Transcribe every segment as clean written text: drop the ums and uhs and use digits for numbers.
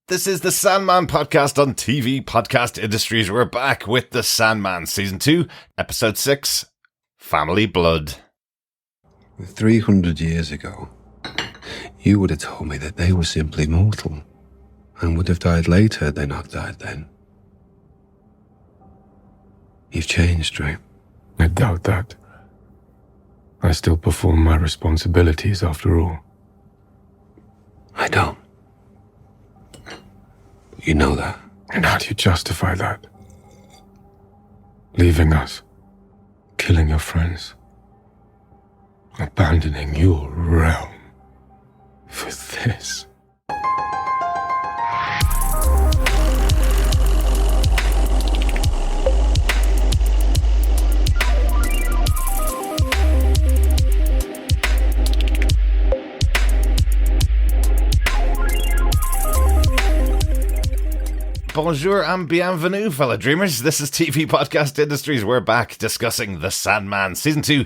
This is the Sandman podcast on TV Podcast Industries. We're back with the Sandman Season 2, Episode 6, Family Blood. 300 years ago, you would have told me that they were simply mortal and would have died later had they not died then. You've changed, Drew. I doubt that. I still perform my responsibilities after all. I don't. You know that. And how do you justify that? Leaving us, killing your friends, abandoning your realm for this. Bonjour and bienvenue, fellow dreamers. This is TV Podcast Industries. We're back discussing The Sandman, Season 2,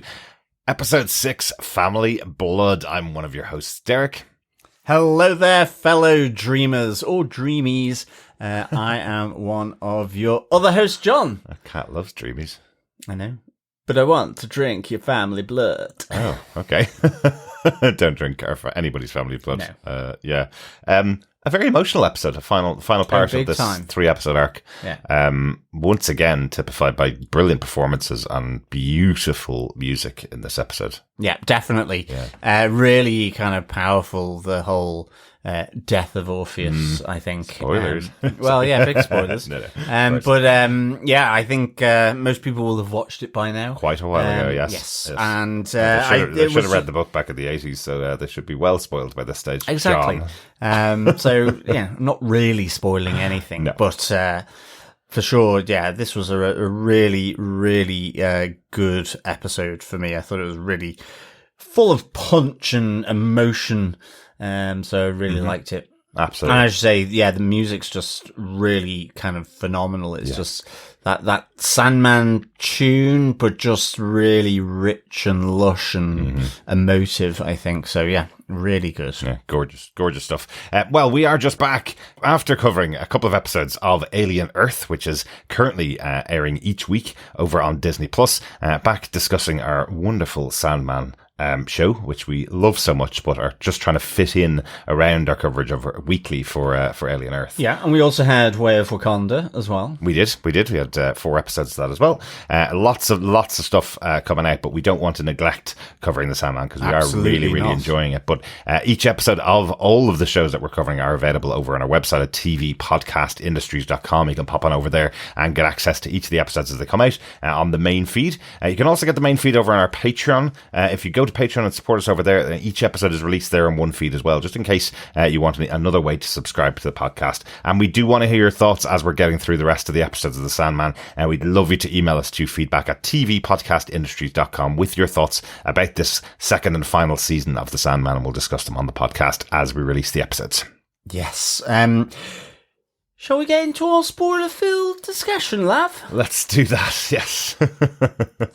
Episode 6, Family Blood. I'm one of your hosts, Derek. Hello there, fellow dreamers or dreamies. I am one of your other hosts, John. A cat loves dreamies. I know. But I want to drink your family blood. Oh, okay. Don't drink anybody's family blood. No. A very emotional episode, the final part of this 3-episode arc. Yeah. Once again, typified by brilliant performances and beautiful music in this episode. Yeah, definitely. Yeah. Really kind of powerful, the whole death of Orpheus, I think. Spoilers. Well, yeah, big spoilers. No, yeah, I think most people will have watched it by now. Quite a while ago, yes. Yes. And they should have read the book back in the 80s, so they should be well spoiled by this stage. Exactly. So, yeah, not really spoiling anything, No. but for sure, yeah, this was a really, really good episode for me. I thought it was really full of punch and emotion, so I really liked it. Absolutely. And I should say, yeah, the music's just really kind of phenomenal. It's just that Sandman tune, but just really rich and lush and emotive, I think. So, yeah, really good. Yeah, gorgeous stuff. Well, we are just back after covering a couple of episodes of Alien Earth, which is currently airing each week over on Disney+. Back discussing our wonderful Sandman show, which we love so much, but are just trying to fit in around our coverage of weekly for Alien Earth. Yeah, and we also had Way of Wakanda as well. We did. We had 4 episodes of that as well. Lots of stuff coming out, but we don't want to neglect covering the Sandman because we Absolutely are really not. enjoying it. But each episode of all of the shows that we're covering are available over on our website at tvpodcastindustries.com. You can pop on over there and get access to each of the episodes as they come out on the main feed. You can also get the main feed over on our Patreon. If you go to Patreon and support us over there, each episode is released there in one feed as well, just in case you want another way to subscribe to the podcast. And we do want to hear your thoughts as we're getting through the rest of the episodes of The Sandman, and we'd love you to email us to feedback at tvpodcastindustries.com with your thoughts about this second and final season of The Sandman, and we'll discuss them on the podcast as we release the episodes. Yes. Shall we get into our spoiler-filled discussion, Lav? Let's do that, yes. I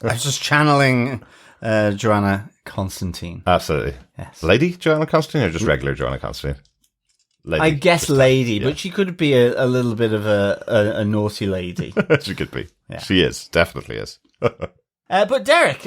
was just channeling Johanna Constantine. Absolutely. Yes. Lady Johanna Constantine or just regular Johanna Constantine? Lady. I guess Just lady, yeah. but she could be a little bit of a naughty lady. She could be. Yeah. She is. Definitely is. But Derek,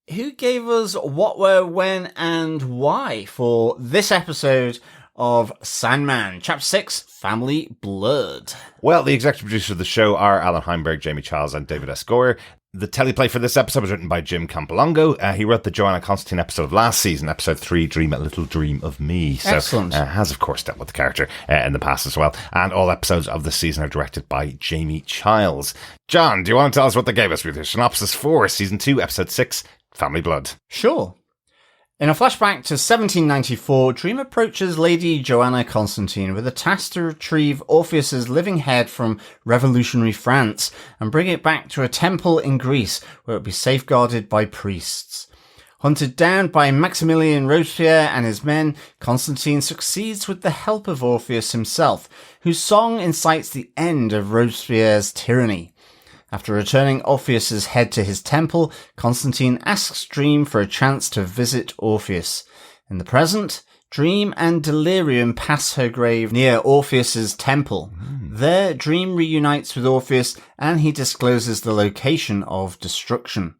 who gave us what, where, when, and why for this episode of Sandman, Chapter 6, Family Blood? Well, the executive producers of the show are Alan Heinberg, Jamie Charles, and David S. Goyer. The teleplay for this episode was written by Jim Campolongo. He wrote the Johanna Constantine episode of last season, episode 3, Dream a Little Dream of Me. So, Excellent. Has, of course, dealt with the character in the past as well. And all episodes of the season are directed by Jamie Childs. John, do you want to tell us what they gave us with your synopsis for Season 2, Episode 6, Family Blood? Sure. In a flashback to 1794, Dream approaches Lady Johanna Constantine with a task to retrieve Orpheus's living head from revolutionary France and bring it back to a temple in Greece where it will be safeguarded by priests. Hunted down by Maximilien Robespierre and his men, Constantine succeeds with the help of Orpheus himself, whose song incites the end of Robespierre's tyranny. After returning Orpheus's head to his temple, Constantine asks Dream for a chance to visit Orpheus. In the present, Dream and Delirium pass her grave near Orpheus's temple. There, Dream reunites with Orpheus and he discloses the location of Destruction.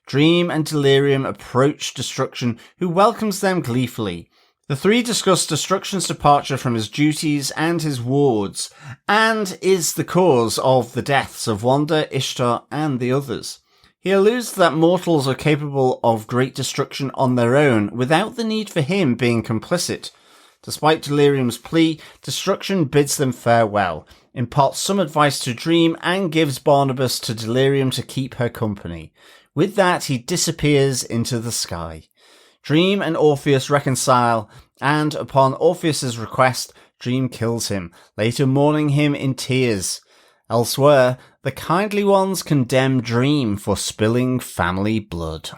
Dream and Delirium approach Destruction, who welcomes them gleefully. The three discuss Destruction's departure from his duties and his wards, and is the cause of the deaths of Wanda, Ishtar, and the others. He alludes that mortals are capable of great destruction on their own without the need for him being complicit. Despite Delirium's plea, Destruction bids them farewell, imparts some advice to Dream, and gives Barnabas to Delirium to keep her company. With that, he disappears into the sky. Dream and Orpheus reconcile, and upon Orpheus's request, Dream kills him, later mourning him in tears. Elsewhere, the kindly ones condemn Dream for spilling family blood.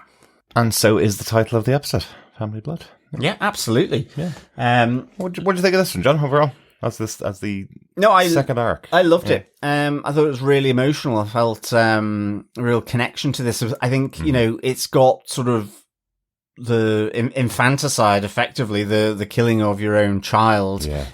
And so is the title of the episode, Family Blood. Yeah, absolutely. Yeah. What do you think of this one, John, overall? As the second arc. I loved it. I thought it was really emotional. I felt a real connection to this. I think, it's got sort of the infanticide, effectively, the killing of your own child. Yeah.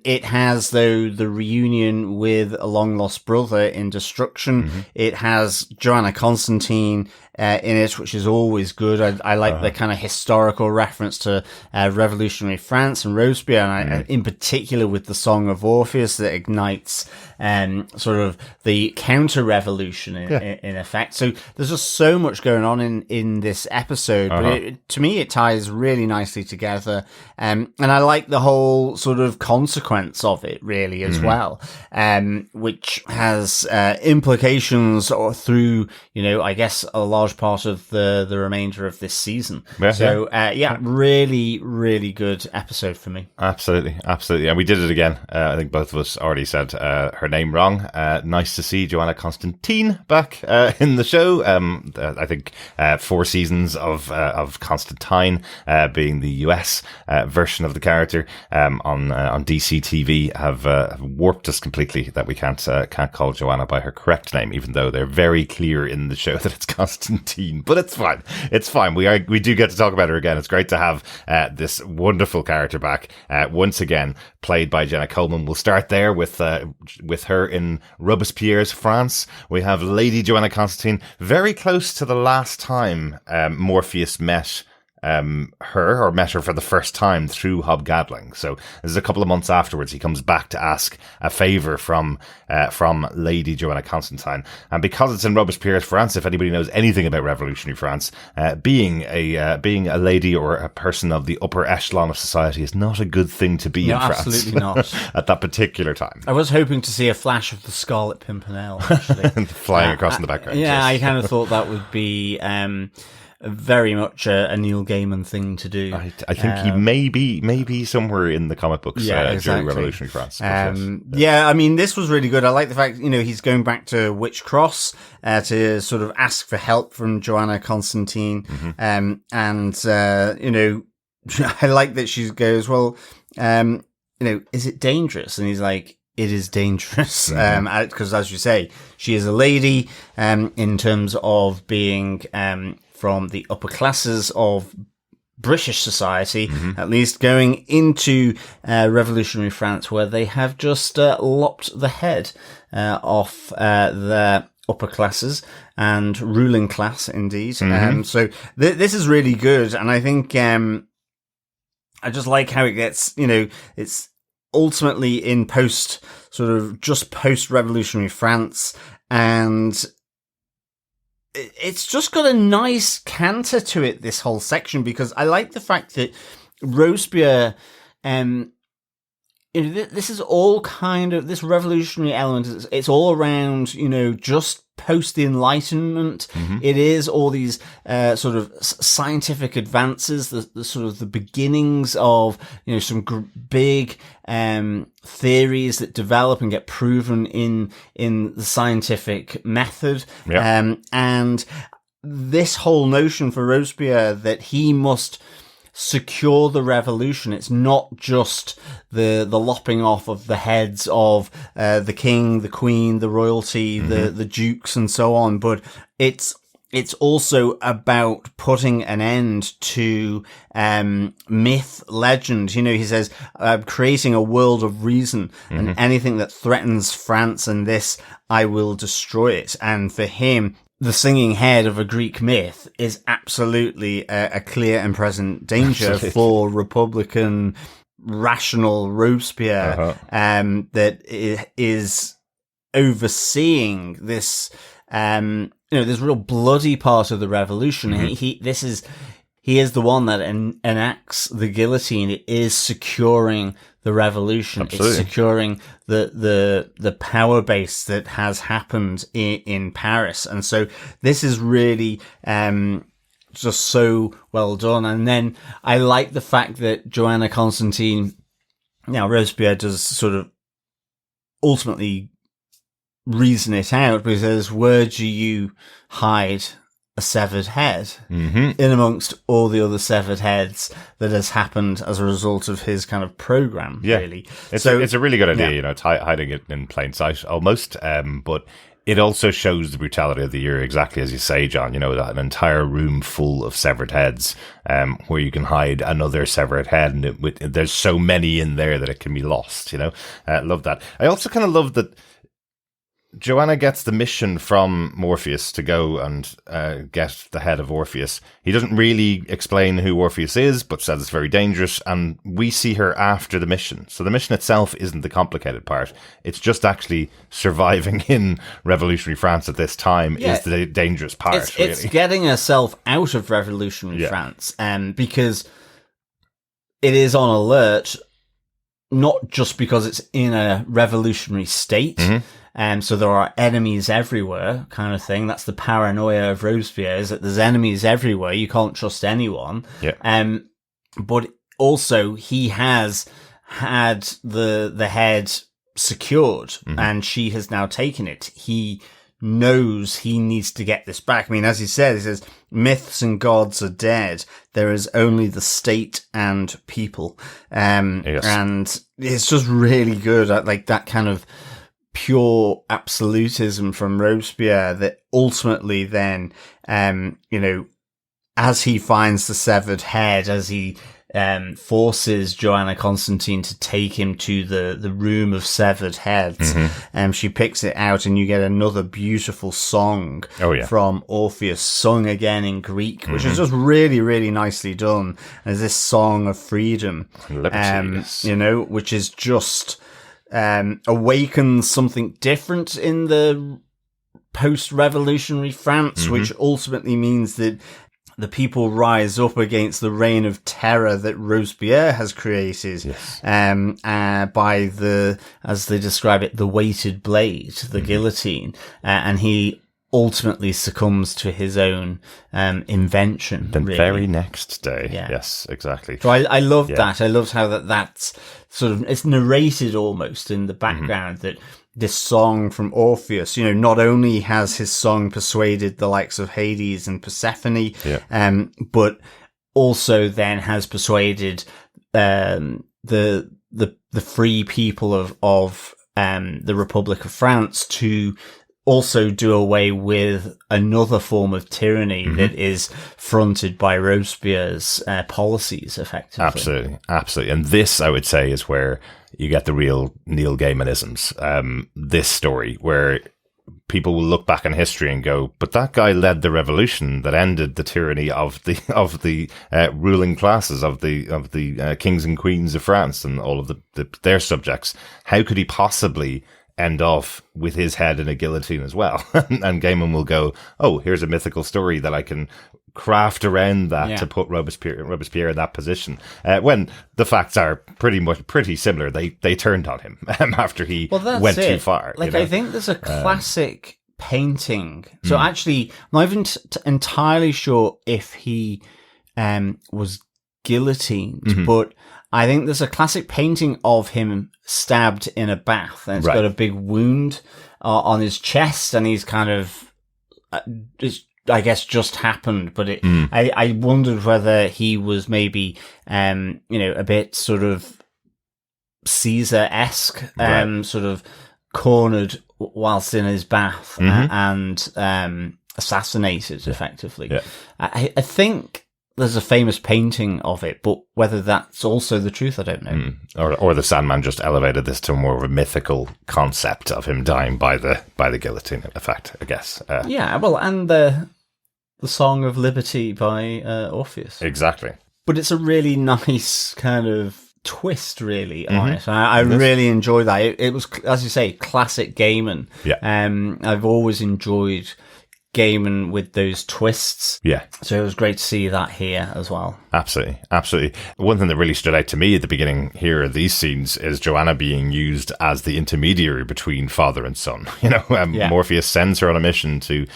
It has, though, the reunion with a long lost brother in Destruction. Mm-hmm. It has Johanna Constantine in it, which is always good. I like the kind of historical reference to revolutionary France and Robespierre, and in particular with the Song of Orpheus that ignites sort of the counter-revolution in effect. So there's just so much going on in this episode, but to me it ties really nicely together, and I like the whole sort of consequence of it really as well, which has implications through, I guess, a large part of the remainder of this season. Really, really good episode for me. Absolutely. And we did it again. I think both of us already said her name wrong. Nice to see Johanna Constantine back in the show. I think 4 seasons of Constantine being the US version of the character on DC TV have warped us completely that we can't call Johanna by her correct name, even though they're very clear in the show that it's Constantine. But it's fine. We do get to talk about her again. It's great to have this wonderful character back once again, played by Jenna Coleman. We'll start there with her in Robespierre's France. We have Lady Johanna Constantine, very close to the last time Morpheus met her for the first time through hobgaddling. So this is a couple of months afterwards. He comes back to ask a favour from Lady Johanna Constantine, and because it's in Robespierre's France, if anybody knows anything about revolutionary France, being a lady or a person of the upper echelon of society is not a good thing to be in France. Absolutely not. At that particular time. I was hoping to see a flash of the Scarlet Pimpernel, actually. Flying across in the background. Yeah, I kind of thought that would be very much a Neil Gaiman thing to do. I think he may be somewhere in the comic books during Revolutionary France. I mean, this was really good. I like the fact, he's going back to Witch Cross to sort of ask for help from Johanna Constantine. Mm-hmm. I like that she goes, well, is it dangerous? And he's like, it is dangerous, because as you say, she is a lady, in terms of being, from the upper classes of British society, at least, going into revolutionary France, where they have just lopped the head off their upper classes and ruling class, indeed. So this is really good, and I think I just like how it gets, it's ultimately in post-revolutionary France, and it's just got a nice canter to it, this whole section, because I like the fact that Robespierre, this is all kind of, this revolutionary element, it's all around, just post the Enlightenment. It is all these sort of scientific advances, the sort of the beginnings of some big theories that develop and get proven in the scientific method. And this whole notion for Robespierre that he must secure the revolution. It's not just the lopping off of the heads of the king, the queen, the royalty, the dukes, and so on, but it's it's also about putting an end to myth, legend. You know, he says, creating a world of reason, and anything that threatens France and this, I will destroy it. And for him, the singing head of a Greek myth is absolutely a clear and present danger for Republican, rational Robespierre, that is overseeing this, this real bloody part of the revolution. He is the one that enacts the guillotine. It is securing the revolution. Absolutely. It's securing the power base that has happened in Paris. And so this is really, just so well done. And then I like the fact that Johanna Constantine, now Robespierre does sort of ultimately reason it out, because where do you hide a severed head in amongst all the other severed heads that has happened as a result of his kind of program? Really, it's a really good idea. You know, hiding it in plain sight almost, but it also shows the brutality of the year, exactly as you say, John. You know, that an entire room full of severed heads, where you can hide another severed head, and there's so many in there that it can be lost. You know, love that. I also kind of love that Johanna gets the mission from Morpheus to go and get the head of Orpheus. He doesn't really explain who Orpheus is, but says it's very dangerous, and we see her after the mission. So the mission itself isn't the complicated part. It's just actually surviving in revolutionary France at this time is the dangerous part. It's getting herself out of revolutionary France, because it is on alert, not just because it's in a revolutionary state. So there are enemies everywhere, kind of thing. That's the paranoia of Robespierre, is that there's enemies everywhere. You can't trust anyone. But also he has had the head secured, and she has now taken it. He knows he needs to get this back. I mean, as he says, myths and gods are dead. There is only the state and people. And it's just really good at like that kind of pure absolutism from Robespierre that ultimately then, as he finds the severed head, as he forces Johanna Constantine to take him to the room of severed heads, she picks it out, and you get another beautiful song from Orpheus, sung again in Greek, which is just really, really nicely done. There's this song of freedom, which is just awakens something different in the post-revolutionary France, which ultimately means that the people rise up against the reign of terror that Robespierre has created, by as they describe it, the weighted blade, the guillotine, and he ultimately succumbs to his own invention. The very next day. Yes, exactly. So I love that. I loved how that's sort of, it's narrated almost in the background that this song from Orpheus, not only has his song persuaded the likes of Hades and Persephone, but also then has persuaded the free people of the Republic of France to also do away with another form of tyranny that is fronted by Robespierre's policies, effectively. Absolutely. And this, I would say, is where you get the real Neil Gaimanisms. This story, where people will look back in history and go, but that guy led the revolution that ended the tyranny of the ruling classes, of the kings and queens of France and all of their subjects. How could he possibly end off with his head in a guillotine as well? And Gaiman will go, oh, here's a mythical story that I can craft around that to put Robespierre in that position. When the facts are pretty similar. They turned on him after he went too far. Like, I think there's a classic painting. So actually, I'm not even entirely sure if he was guillotined, but I think there's a classic painting of him stabbed in a bath, and it's got a big wound on his chest, and he's kind of, I guess, just happened. But I wondered whether he was maybe, a bit sort of Caesar-esque, sort of cornered whilst in his bath, and assassinated, effectively. Yeah. I think there's a famous painting of it, but whether that's also the truth, I don't know. Or the Sandman just elevated this to more of a mythical concept of him dying by the guillotine, in effect, I guess. Yeah, well, and the Song of Liberty by Orpheus. Exactly. But it's a really nice kind of twist, really, on it. I really enjoy that. It was, as you say, classic Gaiman. Yeah. I've always enjoyed Gaiman with those twists. Yeah. So it was great to see that here as well. Absolutely. Absolutely. One thing that really stood out to me at the beginning here of these scenes is Johanna being used as the intermediary between father and son. Morpheus sends her on a mission to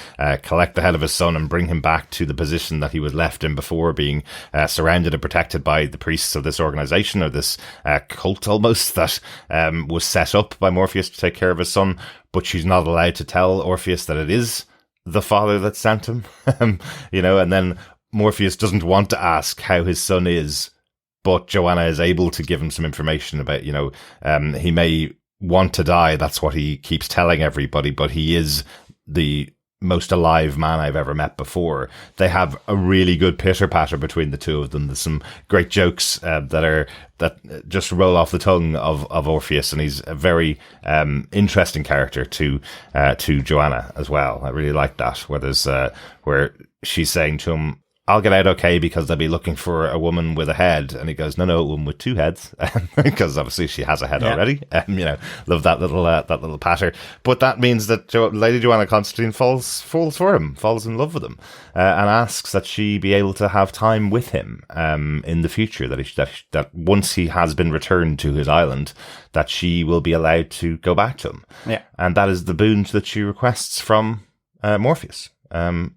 collect the head of his son and bring him back to the position that he was left in before, being surrounded and protected by the priests of this organization, or this cult almost, that was set up by Morpheus to take care of his son. But she's not allowed to tell Orpheus that it is the father that sent him, and then Morpheus doesn't want to ask how his son is, but Johanna is able to give him some information about, he may want to die. That's what he keeps telling everybody, but he is the most alive man I've ever met before. They have a really good pitter patter between the two of them. There's some great jokes that just roll off the tongue of Orpheus, and he's a very interesting character to Johanna as well. I really like that, where she's saying to him, "I'll get out okay because they'll be looking for a woman with a head," and he goes, "No, a woman with two heads," because obviously she has a head already. Love that little patter. But that means that Lady Johanna Constantine falls for him, falls in love with him, and asks that she be able to have time with him in the future. That once he has been returned to his island, that she will be allowed to go back to him. Yeah, and that is the boon that she requests from Morpheus.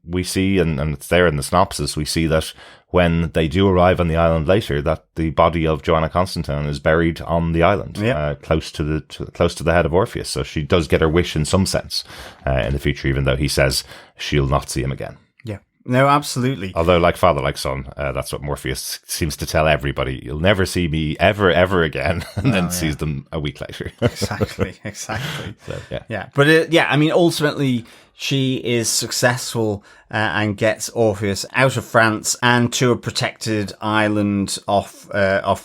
We see, and it's there in the synopsis, we see that when they do arrive on the island later, that the body of Johanna Constantine is buried on the island, close to the head of Orpheus. So she does get her wish in some sense in the future, even though he says she'll not see him again. Yeah. No, absolutely. Although, like father, like son, that's what Morpheus seems to tell everybody. You'll never see me ever again, and then sees them a week later. Exactly. So, yeah. But ultimately, she is successful and gets Orpheus out of France and to a protected island off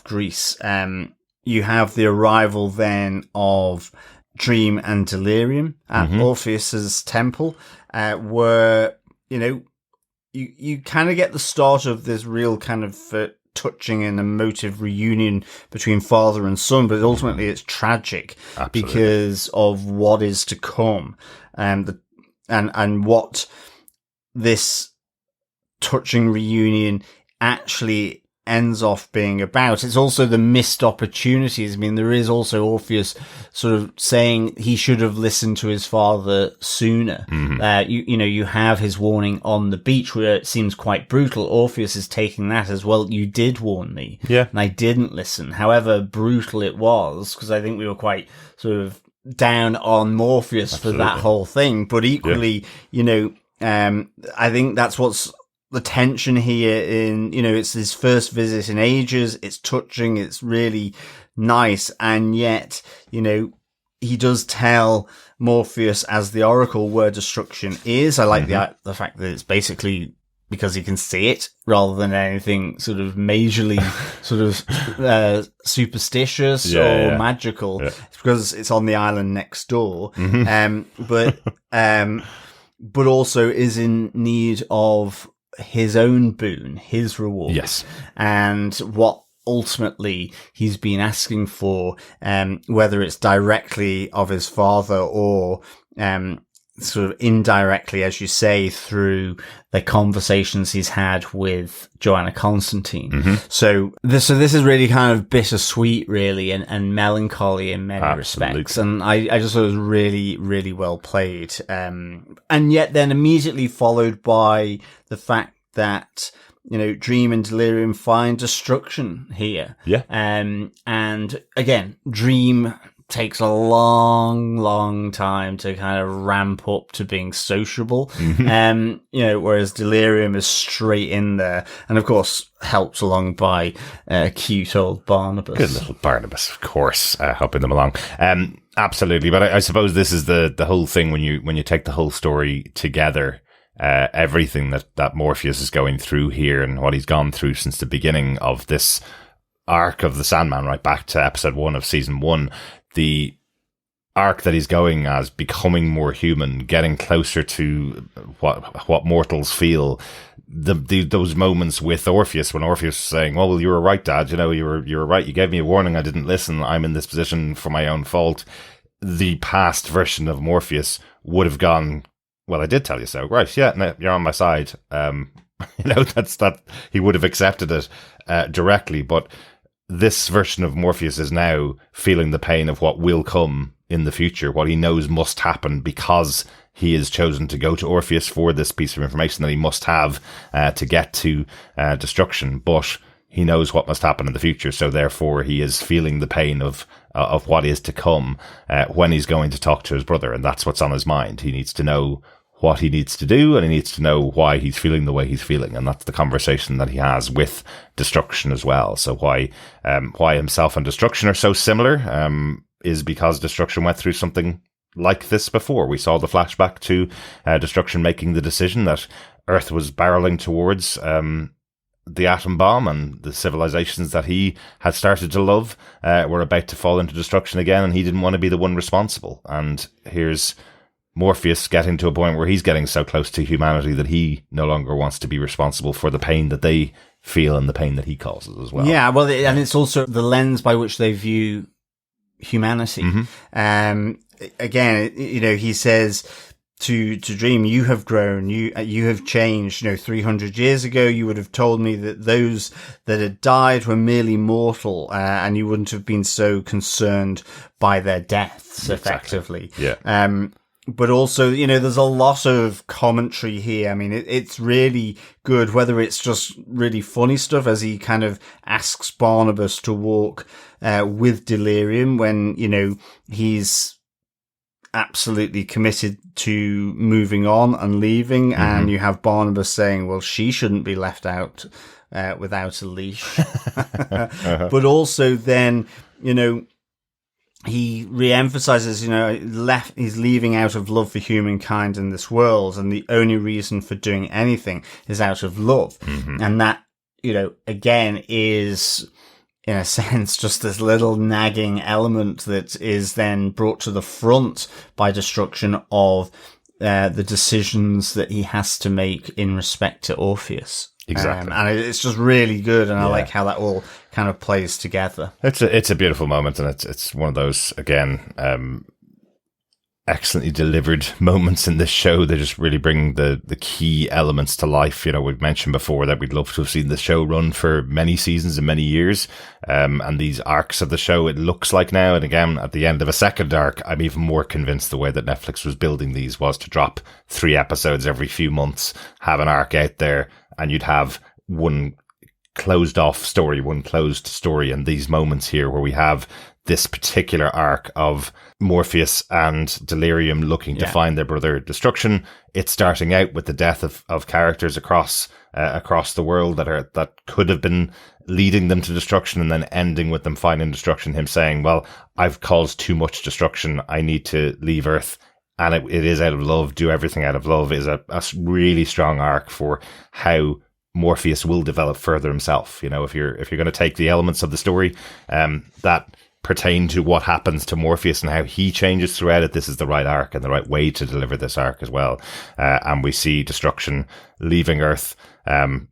Greece. You have the arrival then of Dream and Delirium at Orpheus's temple, where you kind of get the start of this real kind of touching and emotive reunion between father and son, but ultimately it's tragic. Absolutely. Because of what is to come, and what this touching reunion actually ends off being about. It's also the missed opportunities. I mean, there is also Orpheus sort of saying he should have listened to his father sooner. You have his warning on the beach where it seems quite brutal. Orpheus is taking that as, well, you did warn me. Yeah. And I didn't listen. However brutal it was, because I think we were quite sort of down on Morpheus for that whole thing. But equally, I think that's what's the tension here it's his first visit in ages. It's touching. It's really nice. And yet, he does tell Morpheus as the Oracle where destruction is. I like the fact that it's basically because he can see it rather than anything sort of majorly sort of superstitious or magical. Yeah. It's because it's on the island next door. But also is in need of his own boon, his reward. Yes. And what ultimately he's been asking for, whether it's directly of his father or sort of indirectly, as you say, through the conversations he's had with Johanna Constantine. So this is really kind of bittersweet, really, and melancholy in many respects. And I just thought it was really, really well played. And yet then immediately followed by the fact that, Dream and Delirium find destruction here. Yeah. And again, Dream takes a long time to kind of ramp up to being sociable. Whereas Delirium is straight in there. And of course, helped along by cute old Barnabas. Good little Barnabas, of course, helping them along. Absolutely. But I suppose this is the whole thing when you take the whole story together. everything that Morpheus is going through here and what he's gone through since the beginning of this arc of the Sandman, right back to episode 1 of season 1, the arc that he's going as, becoming more human, getting closer to what mortals feel. Those moments with Orpheus, when Orpheus is saying, "Well, you were right, Dad. You were right. You gave me a warning. I didn't listen. I'm in this position for my own fault." The past version of Morpheus would have gone, "Well, I did tell you so. Right? Yeah, no, you're on my side." That he would have accepted it directly. But this version of Morpheus is now feeling the pain of what will come in the future, what he knows must happen because he has chosen to go to Orpheus for this piece of information that he must have to get to destruction. But he knows what must happen in the future, so therefore he is feeling the pain of what is to come when he's going to talk to his brother, and that's what's on his mind. He needs to know what he needs to do, and he needs to know why he's feeling the way he's feeling, and that's the conversation that he has with Destruction as well. So why himself and Destruction are so similar is because Destruction went through something like this before. We saw the flashback to Destruction making the decision that Earth was barreling towards the atom bomb, and the civilizations that he had started to love were about to fall into destruction again, and he didn't want to be the one responsible. And here's Morpheus getting to a point where he's getting so close to humanity that he no longer wants to be responsible for the pain that they feel and the pain that he causes as well. Yeah, well, and it's also the lens by which they view humanity. Again, he says to Dream, "You have grown, you have changed. 300 years ago, you would have told me that those that had died were merely mortal, and you wouldn't have been so concerned by their deaths, effectively." Yeah. But also, there's a lot of commentary here. I mean, it's really good, whether it's just really funny stuff as he kind of asks Barnabas to walk with Delirium when, he's absolutely committed to moving on and leaving. And you have Barnabas saying, well, she shouldn't be left out without a leash. But also then, he re-emphasizes, he's leaving out of love for humankind in this world, and the only reason for doing anything is out of love. And that, again, is, in a sense, just this little nagging element that is then brought to the front by Destruction of the decisions that he has to make in respect to Orpheus. Exactly. And it's just really good, and I like how that all kind of plays together. It's a beautiful moment, and it's one of those, again, excellently delivered moments in this show. They just really bring the key elements to life. We've mentioned before that we'd love to have seen the show run for many seasons and many years. And these arcs of the show, it looks like now, and again, at the end of a second arc, I'm even more convinced the way that Netflix was building these was to drop 3 episodes every few months, have an arc out there, and you'd have one closed story. And these moments here where we have this particular arc of Morpheus and Delirium looking to find their brother Destruction. It's starting out with the death of characters across the world that could have been leading them to destruction, and then ending with them finding destruction. Him saying, well, I've caused too much destruction. I need to leave Earth. And it is out of love. Do everything out of love is a really strong arc for how Morpheus will develop further himself. If you're going to take the elements of the story that pertain to what happens to Morpheus and how he changes throughout it, this is the right arc and the right way to deliver this arc as well. And we see Destruction leaving Earth,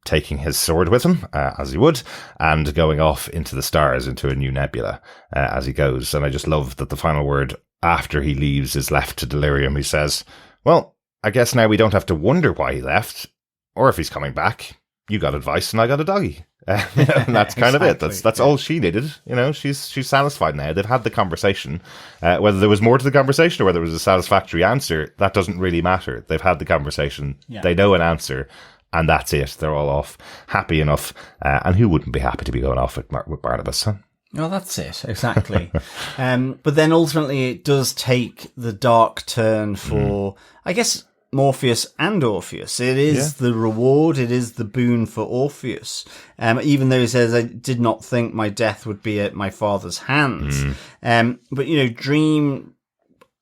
taking his sword with him, as he would, and going off into the stars, into a new nebula as he goes. And I just love that the final word after he leaves is left to Delirium, who says, well, I guess now we don't have to wonder why he left, or if he's coming back. You got advice and I got a doggy. And that's kind of it. That's all she needed. She's satisfied now. They've had the conversation. Whether there was more to the conversation or whether it was a satisfactory answer, that doesn't really matter. They've had the conversation. Yeah. They know an answer, and that's it. They're all off happy enough. And who wouldn't be happy to be going off with Barnabas, huh? Well, that's it, exactly. But then ultimately it does take the dark turn for, I guess, Morpheus and Orpheus. It is the reward, it is the boon for Orpheus. Even though he says, I did not think my death would be at my father's hands. But, Dream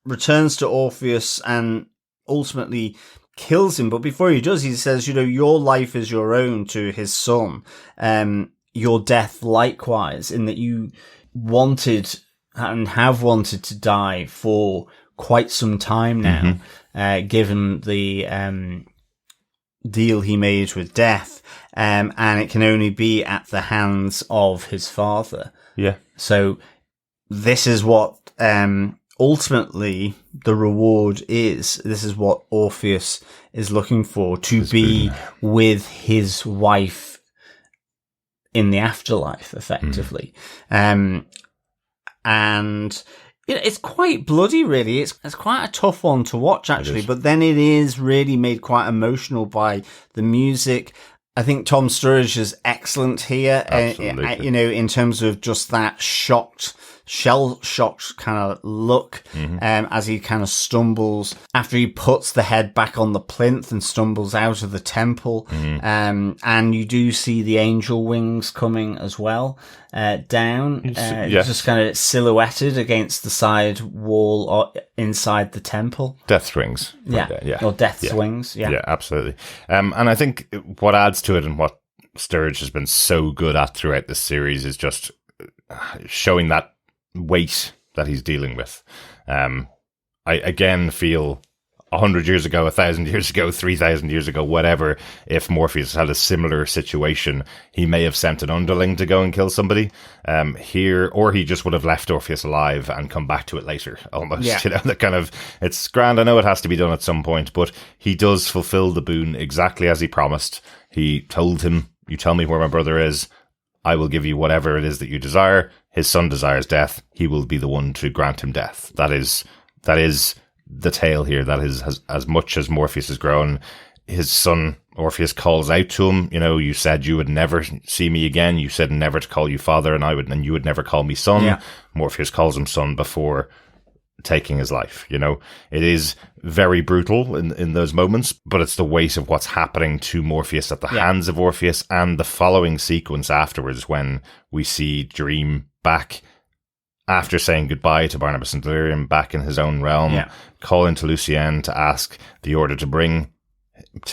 returns to Orpheus and ultimately kills him. But before he does, he says, your life is your own to his son. Your death likewise, in that you wanted and have wanted to die for quite some time now, given the deal he made with death, and it can only be at the hands of his father. Yeah. So this is what ultimately the reward is. This is what Orpheus is looking for, to be with his wife in the afterlife, effectively. And it's quite bloody, really. It's quite a tough one to watch, actually, but then it is really made quite emotional by the music. I think Tom Sturridge is excellent here, in terms of just that shell-shocked kind of look, as he kind of stumbles after he puts the head back on the plinth and stumbles out of the temple. And you do see the angel wings coming as well, down, just kind of silhouetted against the side wall or inside the temple. Death wings. Or death's wings. Yeah, absolutely. And I think what adds to it, and what Sturridge has been so good at throughout this series, is just showing that weight that he's dealing with. I again feel 100 years ago, 1,000 years ago, 3,000 years ago, whatever, if Morpheus had a similar situation, he may have sent an underling to go and kill somebody here, or he just would have left Orpheus alive and come back to it later, almost. That kind of, it's grand. I know it has to be done at some point, but he does fulfill the boon exactly as he promised. He told him, you tell me where my brother is, I will give you whatever it is that you desire. His son desires death. He will be the one to grant him death. That is the tale here. That is, as much as Morpheus has grown, his son Orpheus calls out to him, you said you would never see me again. You said never to call you father, and you would never call me son. Yeah. Morpheus calls him son before taking his life. It is very brutal in those moments, but it's the weight of what's happening to Morpheus at the hands of Orpheus, and the following sequence afterwards when we see Dream back after saying goodbye to Barnabas and Delirium, back in his own realm, calling to Lucienne to ask the order to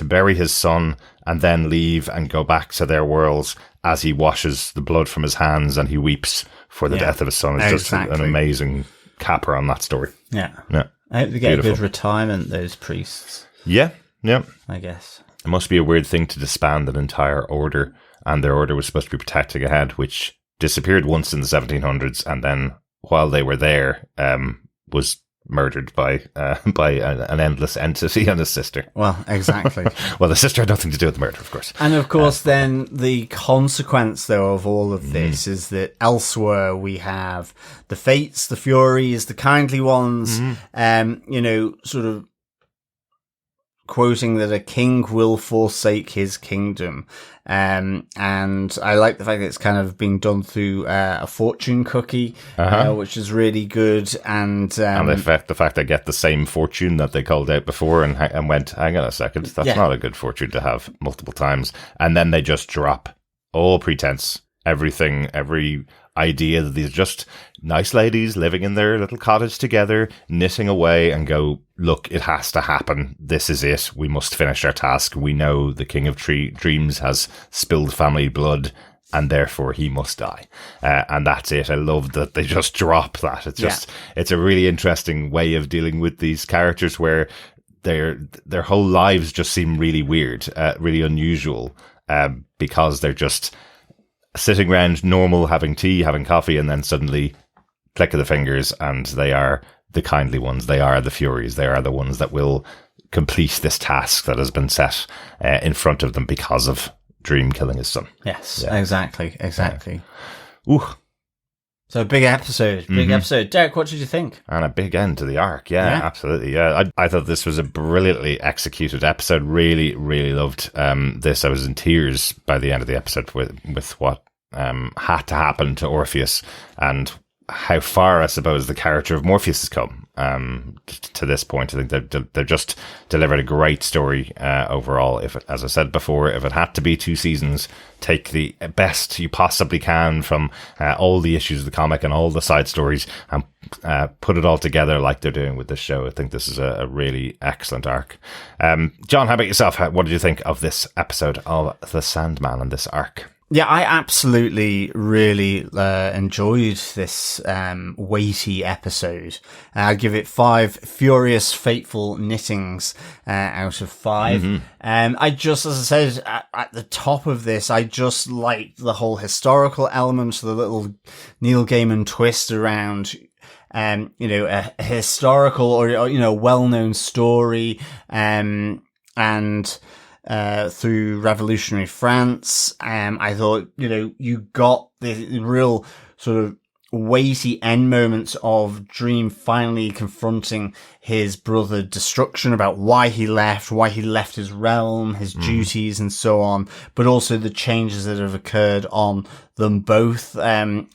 bury his son, and then leave and go back to their worlds, as he washes the blood from his hands and he weeps for the death of his son. It's just an amazing capper on that story. Yeah. I hope they get a good retirement, those priests. Yeah. I guess. It must be a weird thing to disband an entire order, and their order was supposed to be protecting a head, which disappeared once in the 1700s, and then while they were there, was murdered by an endless entity and his sister. Well, exactly. Well, the sister had nothing to do with the murder, of course. And of course, then the consequence, though, of all of this is that elsewhere we have the Fates, the Furies, the Kindly Ones, sort of quoting that a king will forsake his kingdom. And I like the fact that it's kind of being done through a fortune cookie, which is really good. And the fact they get the same fortune that they called out before and went, hang on a second, that's not a good fortune to have multiple times. And then they just drop all pretense, everything, every idea that these are just nice ladies living in their little cottage together, knitting away, and go, look, it has to happen. This is it. We must finish our task. We know the King of Dreams has spilled family blood, and therefore he must die. And that's it. I love that they just drop that. It's just, it's a really interesting way of dealing with these characters where their whole lives just seem really weird, really unusual, because they're just sitting around normal, having tea, having coffee, and then suddenly click of the fingers and they are the kindly ones. They are the Furies. They are the ones that will complete this task that has been set in front of them because of Dream killing his son. Yes, exactly. Ooh. So big episode. Derek, what did you think? And a big end to the arc. Yeah. Absolutely. Yeah. I thought this was a brilliantly executed episode. Really, really loved this. I was in tears by the end of the episode with what had to happen to Orpheus, and how far, I suppose, the character of Morpheus has come to this point. I think they've just delivered a great story overall. As I said before, if it had to be 2 seasons, take the best you possibly can from all the issues of the comic and all the side stories and put it all together like they're doing with this show. I think this is a really excellent arc. John, how about yourself? What did you think of this episode of The Sandman and this arc? Yeah, I absolutely really enjoyed this weighty episode. I'd give it 5 furious, fateful knittings out of 5. I just, as I said, at the top of this, I just liked the whole historical element, the little Neil Gaiman twist around a historical or well-known story, and through revolutionary France. I thought, you got the real sort of weighty end moments of Dream finally confronting his brother Destruction about why he left his realm, his duties and so on, but also the changes that have occurred on them both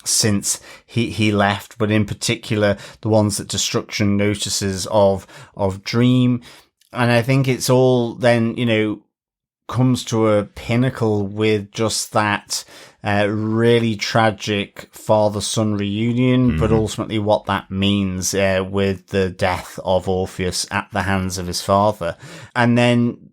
since he left, but in particular the ones that Destruction notices of Dream. And I think it's all then, comes to a pinnacle with just that really tragic father-son reunion, but ultimately what that means with the death of Orpheus at the hands of his father. And then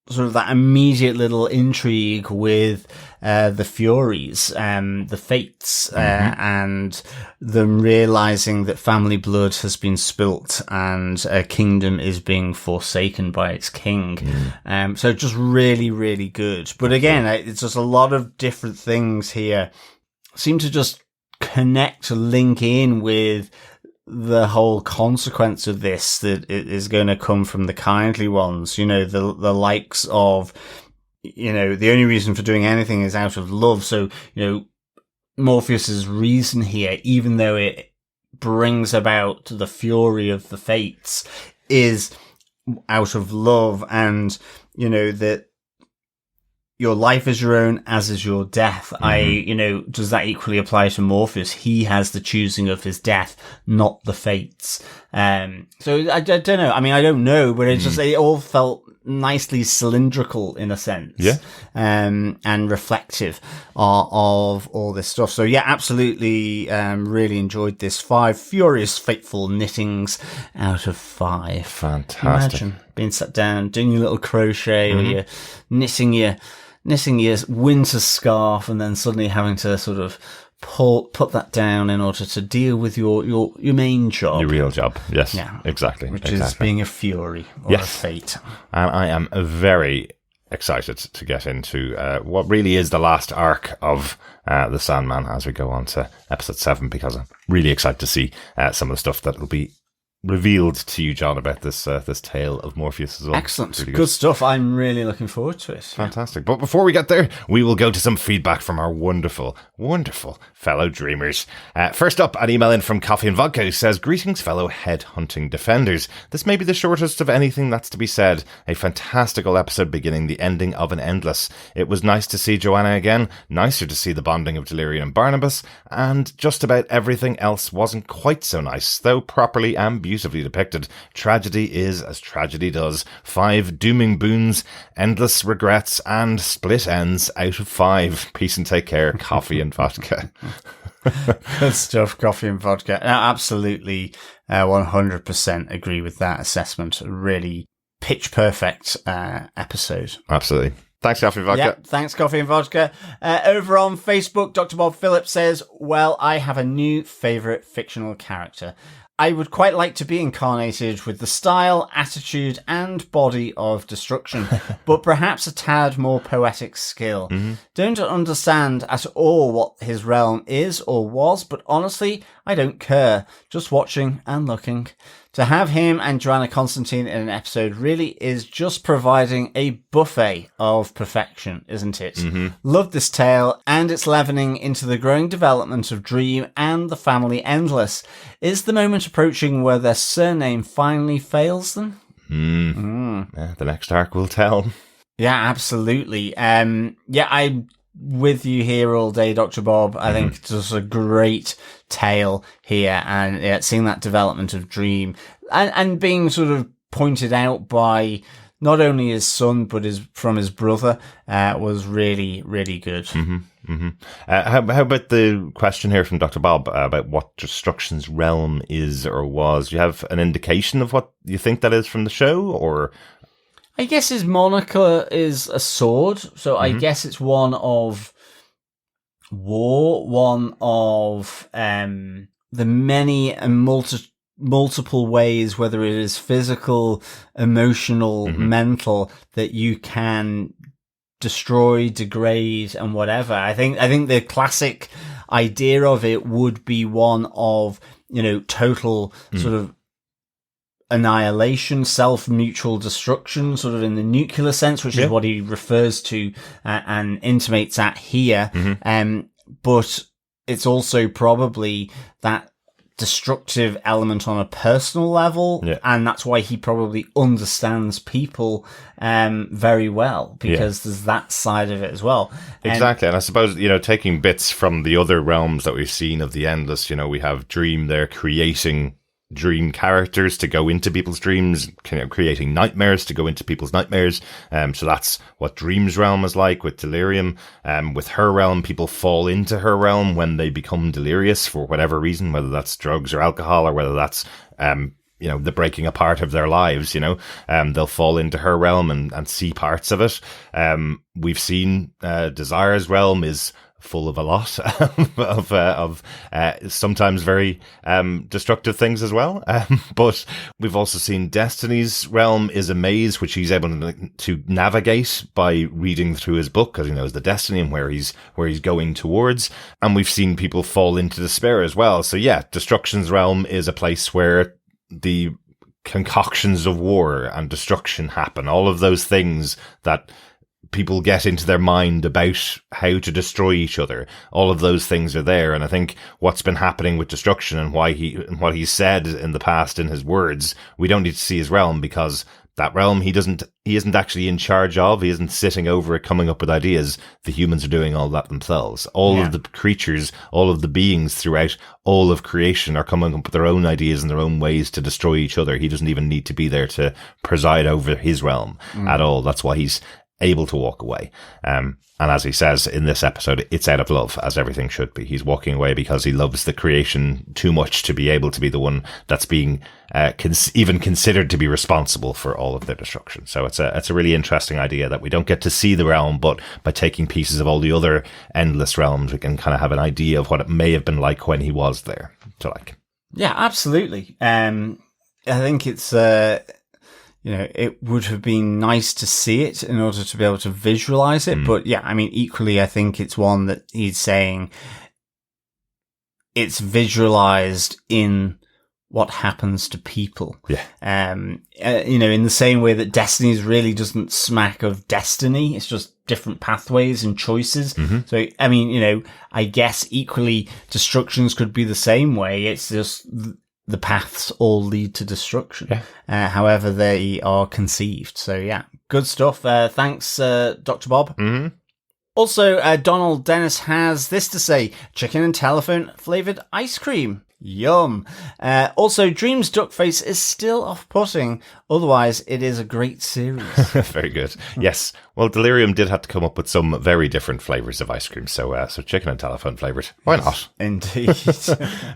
sort of that immediate little intrigue with the Furies, the Fates, and them realizing that family blood has been spilt and a kingdom is being forsaken by its king. So just really, really good. But again, it's just a lot of different things here seem to just connect, link in with the whole consequence of this that it is going to come from the kindly ones, the likes of, the only reason for doing anything is out of love. So, Morpheus's reason here, even though it brings about the fury of the Fates, is out of love, and, that your life is your own, as is your death. Does that equally apply to Morpheus? He has the choosing of his death, not the Fates. So I don't know. I mean, I don't know, but it all felt nicely cylindrical in a sense. Yeah. And reflective of all this stuff. So yeah, absolutely, really enjoyed this. 5 furious, fateful knittings out of 5. Fantastic. Imagine being sat down, doing your little crochet, or you're knitting your winter scarf, and then suddenly having to sort of put that down in order to deal with your main job. Your real job, yes. Yeah. Exactly. Which is being a fury or a fate. And I am very excited to get into what really is the last arc of The Sandman as we go on to episode 7, because I'm really excited to see some of the stuff that will be revealed to you, John, about this tale of Morpheus as well. Excellent. Really good stuff. I'm really looking forward to it. Fantastic. But before we get there, we will go to some feedback from our wonderful, wonderful fellow dreamers. First up, an email in from Coffee and Vodka, who says, "Greetings, fellow head-hunting defenders. This may be the shortest of anything that's to be said. A fantastical episode beginning the ending of an endless. It was nice to see Joanna again, nicer to see the bonding of Delirium and Barnabas, and just about everything else wasn't quite so nice, though properly and beautifully depicted. Tragedy is as tragedy does. 5 dooming boons, endless regrets, and split ends out of 5. Peace and take care, Coffee and Vodka." Good stuff, Coffee and Vodka. No, absolutely, 100% agree with that assessment. Really pitch perfect episode. Absolutely. Thanks, Coffee and Vodka. Yeah, thanks, Coffee and Vodka. Over on Facebook, Dr. Bob Phillips says, "Well, I have a new favourite fictional character. I would quite like to be incarnated with the style, attitude, and body of Destruction, but perhaps a tad more poetic skill. Don't understand at all what his realm is or was, but honestly, I don't care. Just watching and looking. To have him and Johanna Constantine in an episode really is just providing a buffet of perfection, isn't it? Love this tale and its leavening into the growing development of Dream and the family Endless. Is the moment approaching where their surname finally fails them?" Yeah, the next arc will tell. Yeah, absolutely. Yeah, I'm with you here all day, Dr. Bob. I think it's just a great tale here, and seeing that development of Dream and being sort of pointed out by not only his son, but from his brother, was really, really good. How about the question here from Dr. Bob about what Destruction's realm is or was? Do you have an indication of what you think that is from the show, or? I guess his moniker is a sword, so I guess it's one of war, one of the many and multiple ways, whether it is physical, emotional, mental, that you can destroy, degrade, and whatever. I think the classic idea of it would be one of, total sort of annihilation, self-mutual destruction, sort of in the nuclear sense, which is what he refers to and intimates at here. But it's also probably that destructive element on a personal level, and that's why he probably understands people very well, because there's that side of it as well. Exactly. And I suppose, taking bits from the other realms that we've seen of the Endless, we have Dream there creating dream characters to go into people's dreams, creating nightmares to go into people's nightmares. So that's what Dream's realm is like with Delirium. With her realm, people fall into her realm when they become delirious for whatever reason, whether that's drugs or alcohol, or whether that's, the breaking apart of their lives, they'll fall into her realm and see parts of it. We've seen, Desire's realm is full of a lot of sometimes very destructive things as well. But we've also seen Destiny's realm is a maze which he's able to navigate by reading through his book, because he knows the destiny and where he's going towards. And we've seen people fall into despair as well. So Destruction's realm is a place where the concoctions of war and destruction happen. All of those things that people get into their mind about how to destroy each other. All of those things are there. And I think what's been happening with Destruction and what he said in the past in his words, we don't need to see his realm, because that realm he isn't actually in charge of. He isn't sitting over it coming up with ideas. The humans are doing all that themselves. All of the creatures, all of the beings throughout all of creation are coming up with their own ideas and their own ways to destroy each other. He doesn't even need to be there to preside over his realm at all. That's why he's able to walk away. And as he says in this episode, it's out of love, as everything should be. He's walking away because he loves the creation too much to be able to be the one that's being even considered to be responsible for all of their destruction. So it's a really interesting idea that we don't get to see the realm, but by taking pieces of all the other endless realms, we can kind of have an idea of what it may have been like when he was there. Yeah, absolutely. I think it's it would have been nice to see it in order to be able to visualize it. But equally, I think it's one that he's saying it's visualized in what happens to people. In the same way that Destiny's really doesn't smack of destiny. It's just different pathways and choices. So, I guess equally Destructions could be the same way. It's just the paths all lead to destruction, however they are conceived. So, good stuff. Thanks, Dr. Bob. Also, Donald Dennis has this to say: chicken and telephone flavoured ice cream. Yum. Also, Dream's Duckface is still off-putting. Otherwise, it is a great series. Very good. Yes. Well, Delirium did have to come up with some very different flavours of ice cream. So chicken and telephone flavoured. Why not? Indeed.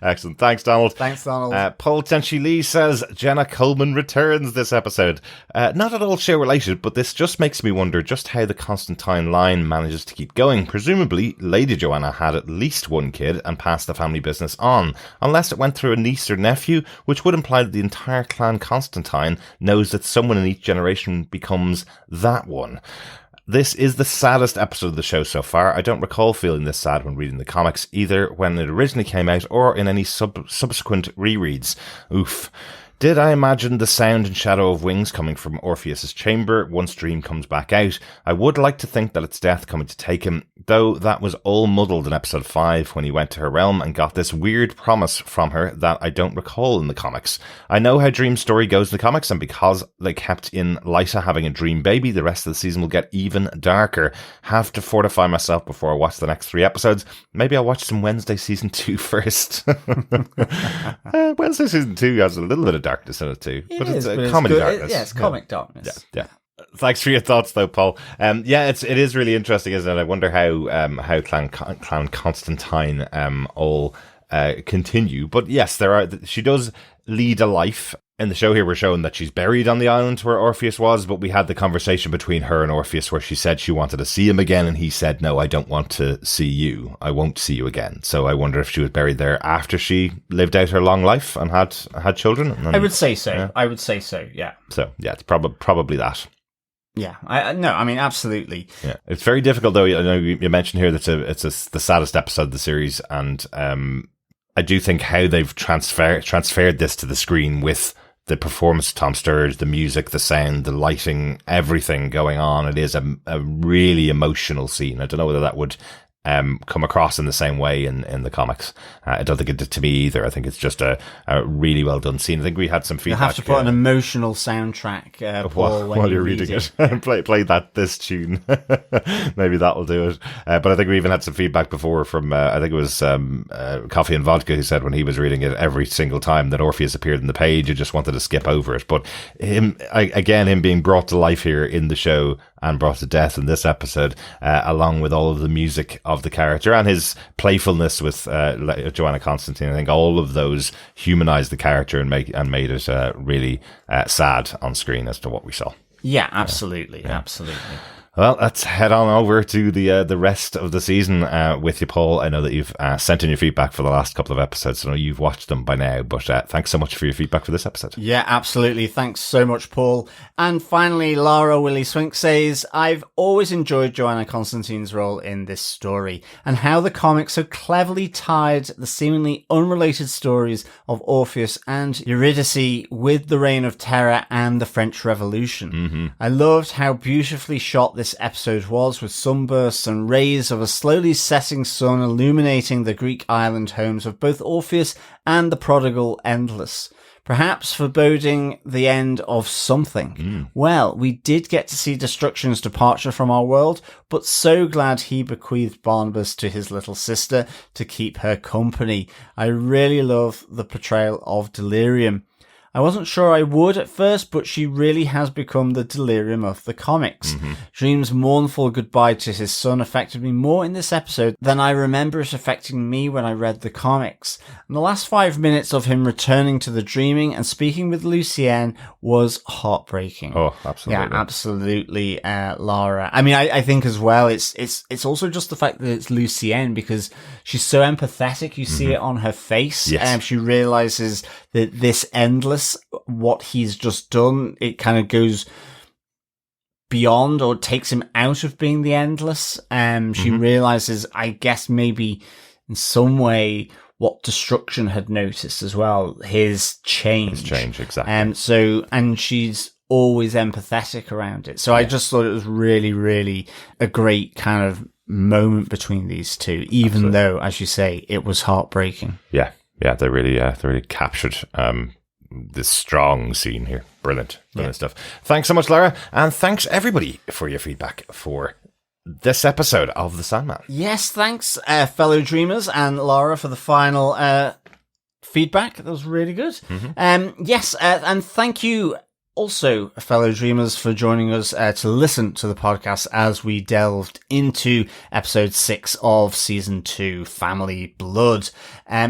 Excellent. Thanks, Donald. Thanks, Donald. Paul Tenchi Lee says, Jenna Coleman returns this episode. Not at all show related, but this just makes me wonder just how the Constantine line manages to keep going. Presumably, Lady Johanna had at least one kid and passed the family business on, unless it went through a niece or nephew, which would imply that the entire clan Constantine knows that someone in each generation becomes that one. This is the saddest episode of the show so far. I don't recall feeling this sad when reading the comics, either when it originally came out or in any subsequent rereads. Oof. Did I imagine the sound and shadow of wings coming from Orpheus's chamber once Dream comes back out? I would like to think that it's death coming to take him, though that was all muddled in episode 5 when he went to her realm and got this weird promise from her that I don't recall in the comics. I know how Dream's story goes in the comics, and because they kept in Lysa having a dream baby, the rest of the season will get even darker. Have to fortify myself before I watch the next 3 episodes. Maybe I'll watch some Wednesday season 2 first. Wednesday season 2 has a little bit of darkness in it too, but it's comedy darkness. It's comic darkness. Yeah. Thanks for your thoughts, though, Paul. Yeah, it is really interesting, isn't it? I wonder how Clan Constantine all continue. But yes, she does lead a life. In the show here, we're showing that she's buried on the island where Orpheus was, but we had the conversation between her and Orpheus where she said she wanted to see him again, and he said, no, I don't want to see you. I won't see you again. So I wonder if she was buried there after she lived out her long life and had children. And, I would say so. Yeah. I would say so, yeah. So, yeah, it's probably that. Yeah, I mean, absolutely. Yeah, it's very difficult, though. I know you mentioned here that it's the saddest episode of the series, and I do think how they've transferred this to the screen with the performance of Tom Sturridge, the music, the sound, the lighting, everything going on. It is a really emotional scene. I don't know whether that would come across in the same way in the comics. I don't think it did to me either. I think it's just a really well done scene. I think we had some feedback. You have to put an emotional soundtrack while you're reading it. play this tune. Maybe that will do it. But I think we even had some feedback before from I think it was Coffee and Vodka, who said when he was reading it every single time that Orpheus appeared in the page, he just wanted to skip over it. But him being brought to life here in the show and brought to death in this episode, along with all of the music of the character and his playfulness with Johanna Constantine. I think all of those humanized the character and made it really sad on screen as to what we saw. Yeah, absolutely. Absolutely. Well, let's head on over to the rest of the season with you, Paul. I know that you've sent in your feedback for the last couple of episodes, so I know you've watched them by now, but thanks so much for your feedback for this episode. Yeah, absolutely. Thanks so much, Paul. And finally, Lara Willie Swink says, I've always enjoyed Johanna Constantine's role in this story and how the comic so cleverly tied the seemingly unrelated stories of Orpheus and Eurydice with the Reign of Terror and the French Revolution. Mm-hmm. I loved how beautifully shot this episode was, with sunbursts and rays of a slowly setting sun illuminating the Greek island homes of both Orpheus and the prodigal Endless, perhaps foreboding the end of something. Well, we did get to see Destruction's departure from our world, but so glad he bequeathed Barnabas to his little sister to keep her company. I really love the portrayal of Delirium. I wasn't sure I would at first, but she really has become the Delirium of the comics. Mm-hmm. Dream's mournful goodbye to his son affected me more in this episode than I remember it affecting me when I read the comics. And the last 5 minutes of him returning to the dreaming and speaking with Lucienne was heartbreaking. Oh, absolutely. Yeah, absolutely, Lara. I mean, I think as well, it's also just the fact that it's Lucienne, because she's so empathetic. You see it on her face. Yes. She realizes that this Endless, what he's just done, it kind of goes beyond or takes him out of being the Endless. She realizes, I guess, maybe in some way what Destruction had noticed as well, his change. Exactly. And she's always empathetic around it. So I just thought it was really, really a great kind of moment between these two, even though, as you say, it was heartbreaking. Yeah, they really captured this strong scene here. Brilliant stuff. Thanks so much, Lara, and thanks everybody for your feedback for this episode of The Sandman. Yes, thanks, fellow dreamers, and Lara for the final feedback. That was really good. Yes, and thank you also, fellow dreamers, for joining us to listen to the podcast as we delved into episode 6 of season 2, Family Blood.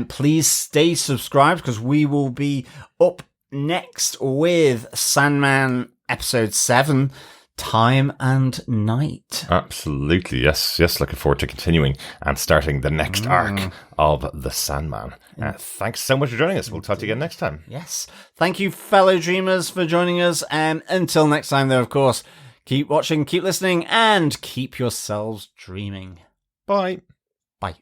Please stay subscribed, because we will be up next with Sandman episode 7, Time and Night. Absolutely, yes. Looking forward to continuing and starting the next arc of The Sandman. Thanks so much for joining us. We'll talk to you again next time. Yes. Thank you, fellow dreamers, for joining us. And until next time, though, of course, keep watching, keep listening, and keep yourselves dreaming. Bye. Bye.